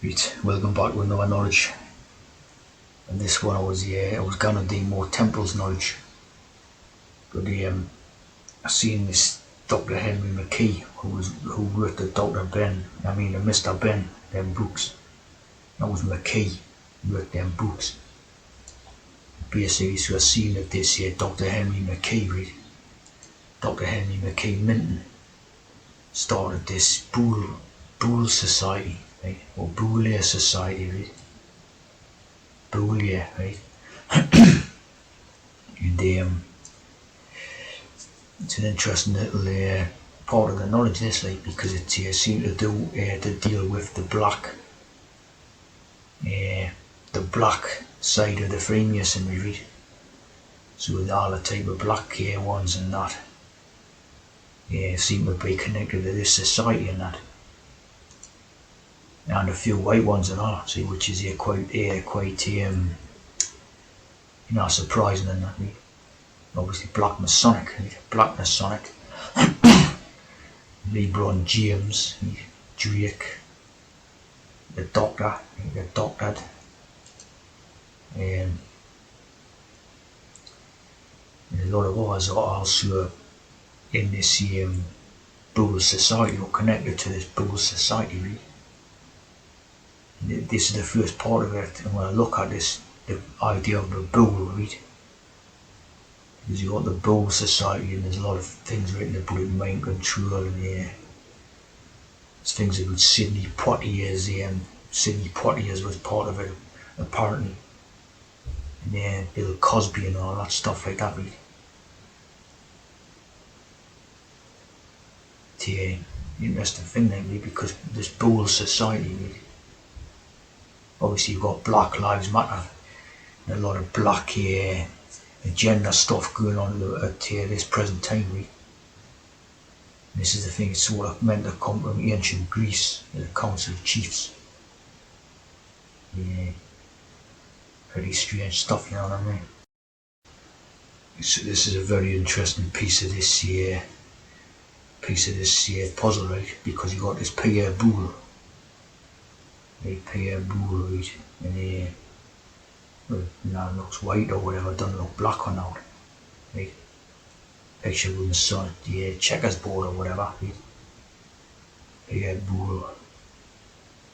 Right, welcome back with another knowledge. And this one I was gonna do more temples knowledge. But I seen this Dr. Henry McKee who wrote the Mr. Ben, them books. That was McKee who wrote them books. Basically, so I seen that this Dr. Henry McKee, right? Dr. Henry McKee Minton started this Boule Society, right? Or Boule Society, right? Boule, right? And it's an interesting little part of the knowledge, this, like, because it seems to deal with the black side of the Freemasonry, right? So with all the type of black ones and that seem to be connected to this society and that, and a few white ones and all. See, which is quite surprising and that, right? Obviously black Masonic, LeBron James, Drake, the Doctor, the Doctored, and a lot of others are also in this Boule Society, or connected to this Boule Society, really. And this is the first part of it, and when I look at this, the idea of the Boule, right? Because you got the Boule Society, and there's a lot of things written about mind control, and there's things about Sidney Poitiers was part of it, apparently, and Bill Cosby and all that stuff like that, right? It's an interesting thing, like, because this Boule Society, right? Obviously you've got Black Lives Matter, and a lot of black agenda stuff going on at this present time, right? And this is the thing, it's sort of meant to come from ancient Greece, the Council of Chiefs. Pretty strange stuff, you know what I mean? So this is a very interesting piece of this puzzle, right? Because you got this Pierre Boulle, right? And it looks white or whatever, doesn't look black or not, right? Picture with the sun, the checkers board or whatever, right? Pierre Boulle,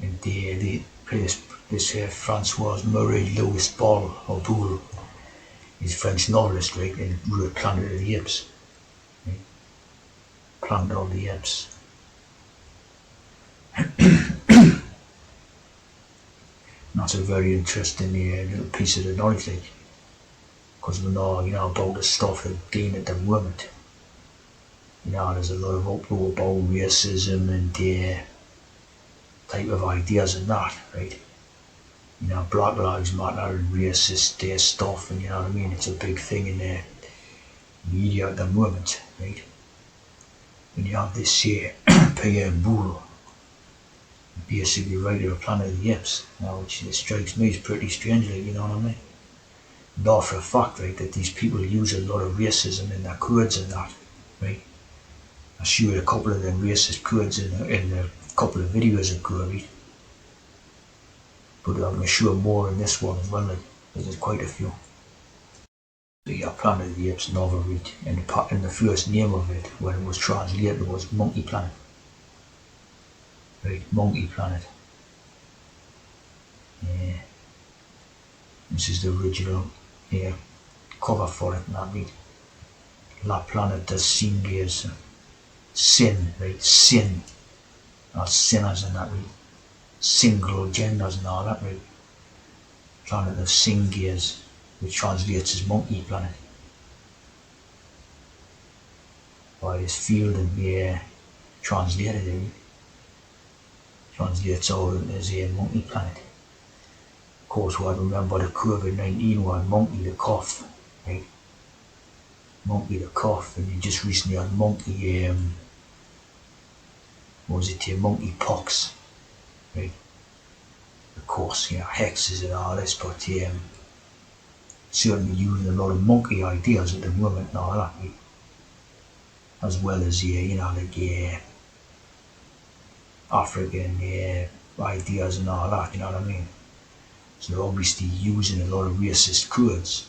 and this Francois Marie Louis Boulle, he's a French novelist, right? And wrote Planet of the Apes, right? Planet of the Apes. That's a very interesting little piece of the knowledge, like, because we know, about the stuff that's dealing at the moment. There's a lot of uproar about racism and type of ideas and that, right? Black Lives Matter and racist stuff, and you know what I mean. It's a big thing in the media at the moment, right? And you have this Pierre Boulle, basically writer of Planet of the Apes, which strikes me as pretty strangely, you know what I mean? Know for a fact, right, that these people use a lot of racism in their codes and that, right? I showed a couple of them racist codes in a couple of videos ago, right? But I'm going to show more in this one as well, like, because there's quite a few. The Planet of the Apes novel, right? And the first name of it, when it was translated, was Monkey Planet. Right, Monkey Planet. Yeah. This is the original cover for it, and that, right? La Planet des Singes. Sin, right? Sin. Not sinners and that, right? Single genders and all that, right? Planet of Singes, which translates as Monkey Planet. By this field and translated it, right? Translates all as a Monkey Planet. Of course, I remember the COVID-19 one, Monkey the Cough, right? Monkey the Cough, and you just recently had Monkey, Monkey Pox, right? Of course, hexes and all this, but certainly using a lot of monkey ideas at the moment and all that, right? As well as, like African ideas and all that, you know what I mean? So they're obviously using a lot of racist codes.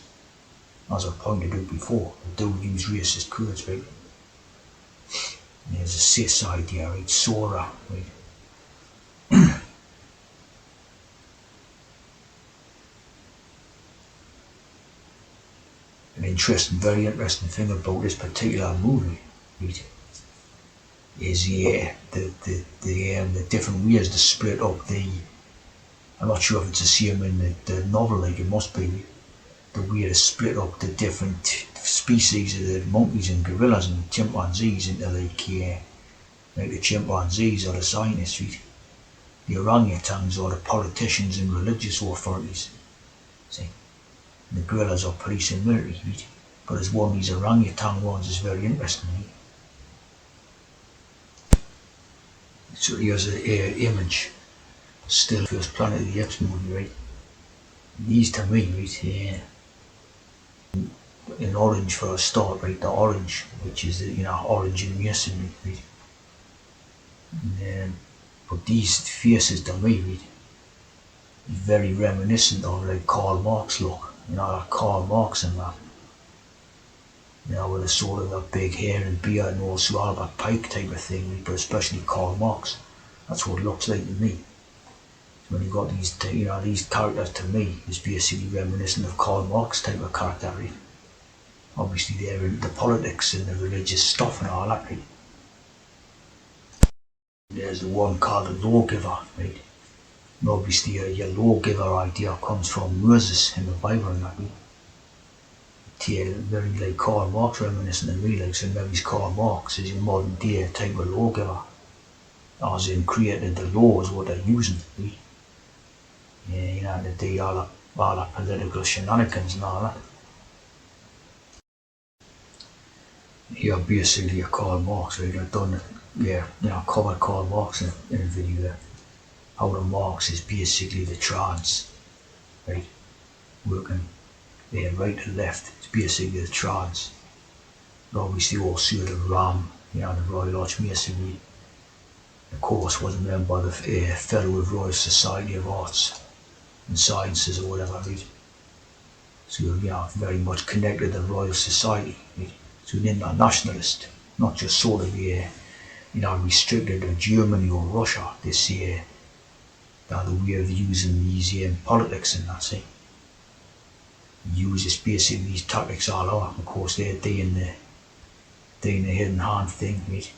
As I pointed out before, they do use racist codes, right? There's a cis idea, right? Sora, right? An interesting, very interesting thing about this particular movie, right, is the different ways to split up the. I'm not sure if it's the same in the novel, like it must be. The way to split up the different species of the monkeys and gorillas and chimpanzees into like the chimpanzees are the scientists, right? The orangutans are the politicians and religious authorities. See, and the gorillas are police and military, right? But there's one of these orangutan ones is very interesting, right? So here's an image, still first Planet of the Apes movie, right? These to me, right, in orange for a start, right? The orange, which is orange in masonry, right? And, but these faces to me, right, very reminiscent of like Karl Marx look, like Karl Marx and that, with a sort of a big hair and beard and also Albert Pike type of thing, right? But especially Karl Marx. That's what it looks like to me. When you got these characters to me is basically reminiscent of Karl Marx type of character, right? Obviously they're into politics and the religious stuff and all that, right? There's the one called the lawgiver, right? And obviously your lawgiver idea comes from Moses in the Bible and that, right? Very like Karl Marx reminiscent of me, like so maybe Karl Marx is your modern day type of lawgiver. As in created the laws what they're using, right? Yeah, they do all that political shenanigans and all that. Yeah, basically a Karl Marx, right? I've done it, covered Karl Marx in a video there. How the Marx is basically the trans, right? Working right to left, it's basically the trans. But obviously also the RAM, the Royal Archmasonry, of course, was a member of the Fellow of Royal Society of Arts and Sciences or whatever, right? So very much connected to the Royal Society, right? So an internationalist, not just sort of restricted to Germany or Russia. This the way of using these politics and that, see. Uses basically these tactics all over. Of course they're doing the hidden hand thing, right?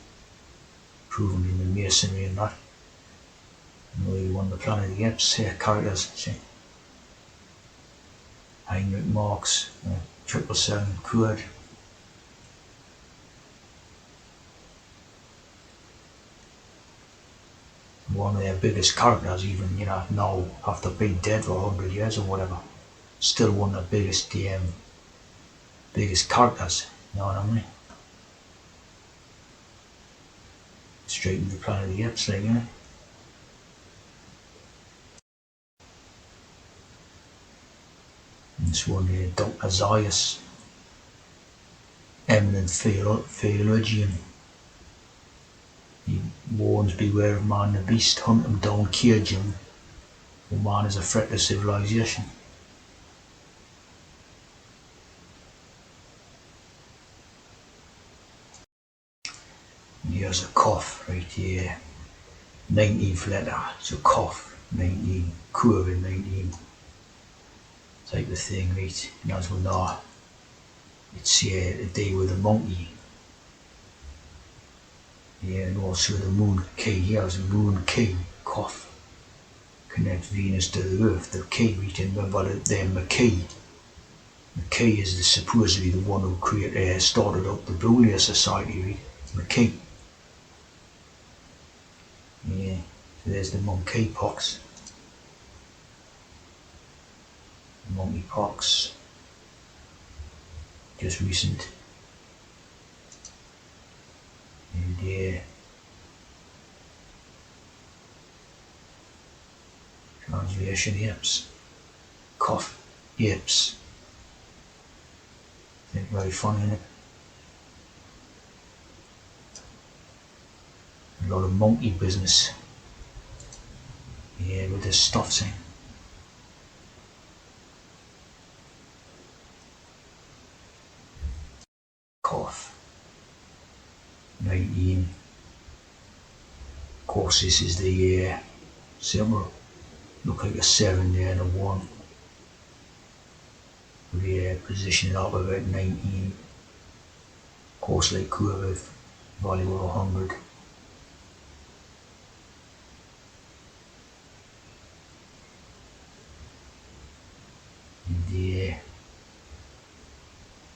Proven in the masonry and that. And one of the Planet of the Apes characters, see. Heinrich Marx, 777 Kurd. One of their biggest characters, even now after being dead for 100 years or whatever, still one of the biggest characters. You know what I mean? Straight into the Planet of the Apes, like, And this one here, Dr. Zaius, eminent theologian. He warns, beware of man the beast, hunt him down, cage him, for man is a threat to civilization. And here's a cough right here. 19th letter, it's a cough. 19, curve in 19. Type of thing, right? And as we know, it's a day with a monkey. Yeah, and also the moon key. Here's the moon key, cough. Connects Venus to the Earth. The key, we can remember the McKay. McKay is supposedly the one who started up the Boules Society, right? McKay. Yeah, so there's the monkey pox. Monkey pox. Just recent. And translation yips. Cough, yips. I think very funny, isn't it? A lot of monkey business. Yeah, with the stuffs in. Cough. 19. Of course, this is the symbol. Look like a 7 there and a 1. With the position up about 19. Of course, like curve, value of 100. And the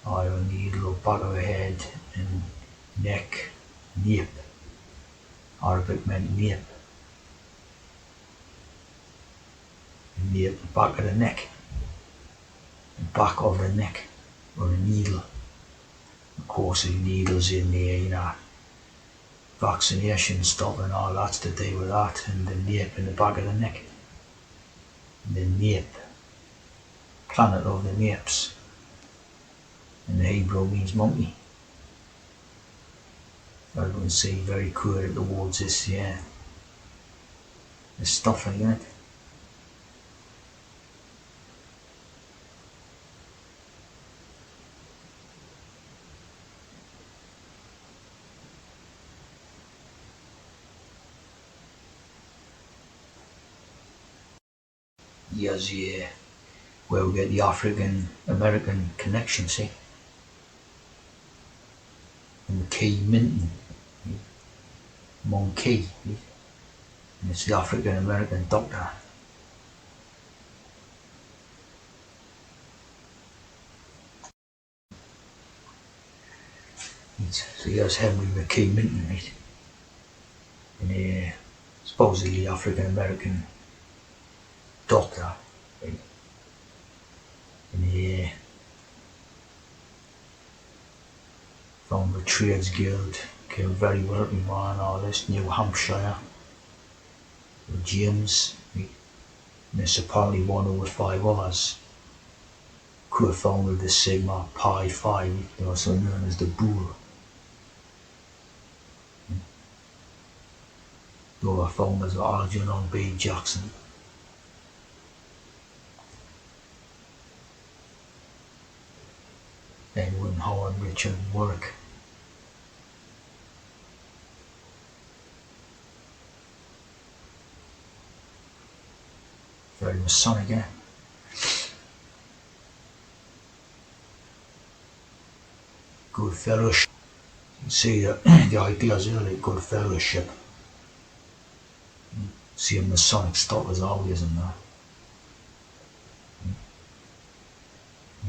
iron needle, back of the head, and neck, nape. Arabic meant nape. Nape, the back of the neck. The back of the neck, or a needle. Of course, the needles in there, vaccination stuff and all that's to do with that, and the nape in the back of the neck. And the nape, planet of the napes. And the Hebrew means monkey. I would say very clear towards this, the stuff like that. Yes, yeah, where we get the African American connection, see? And the key minton, monkey, and it's the African American doctor. So here's Henry McKay Minton, right? And supposedly African American doctor, right? And from the Trades Guild, came very wealthy man, all this, New Hampshire, James, right? And there's apparently one over 5 others co-founded the Sigma Pi Phi, also known as the Boule. The other founders were Algernon B. Jackson. Edwin Howard Richard Warwick. Very Masonic, eh? Good fellowship. You see the ideas early, good fellowship. See a Masonic stuff as always in there.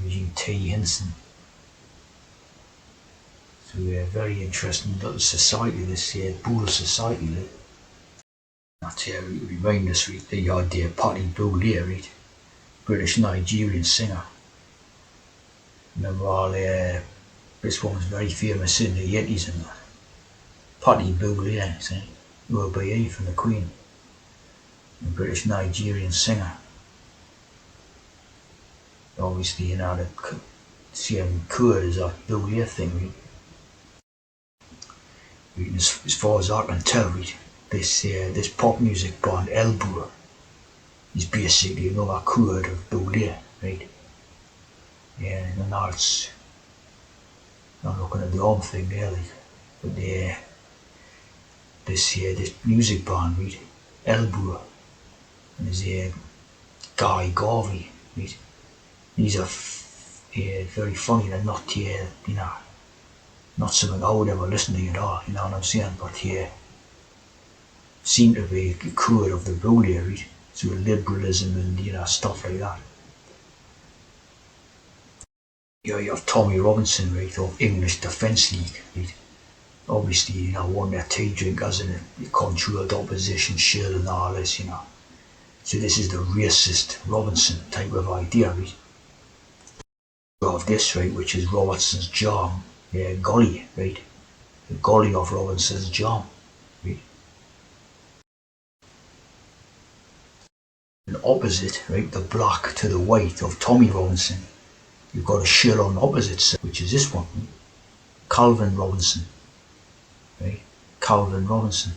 Eugene T. Hinson. So very interesting little society, this Boule society. Like. That's remind us with the idea Patty Boule, right? British Nigerian singer. Remember all this one was very famous in the 80s and that. Patty Boule, see? UOBE from the Queen. A British Nigerian singer. Obviously, the same chord as that Boule thing, right? As far as I can tell, right? This pop music band Elbow is basically another chord of Boule, right? Yeah, and now it's, I'm looking at the arm thing there, like, but this music band, right? Elbow, and there's Guy Garvey, right? These are very funny. They're not, not something I would ever listen to at all. You know what I'm saying? But seem to be a core of the Boule, right? So liberalism and stuff like that. You have Tommy Robinson, right, of English Defence League, right? Obviously, won their tea drinkers and the controlled opposition shield and all this, So this is the racist Robinson type of idea, right? Of this, right, which is Robertson's jaw, golly, right? The golly of Robinson's jaw, right? And opposite, right, the black to the white of Tommy Robinson, you've got a shield on the opposite side, which is this one, Calvin Robinson, right? Calvin Robinson.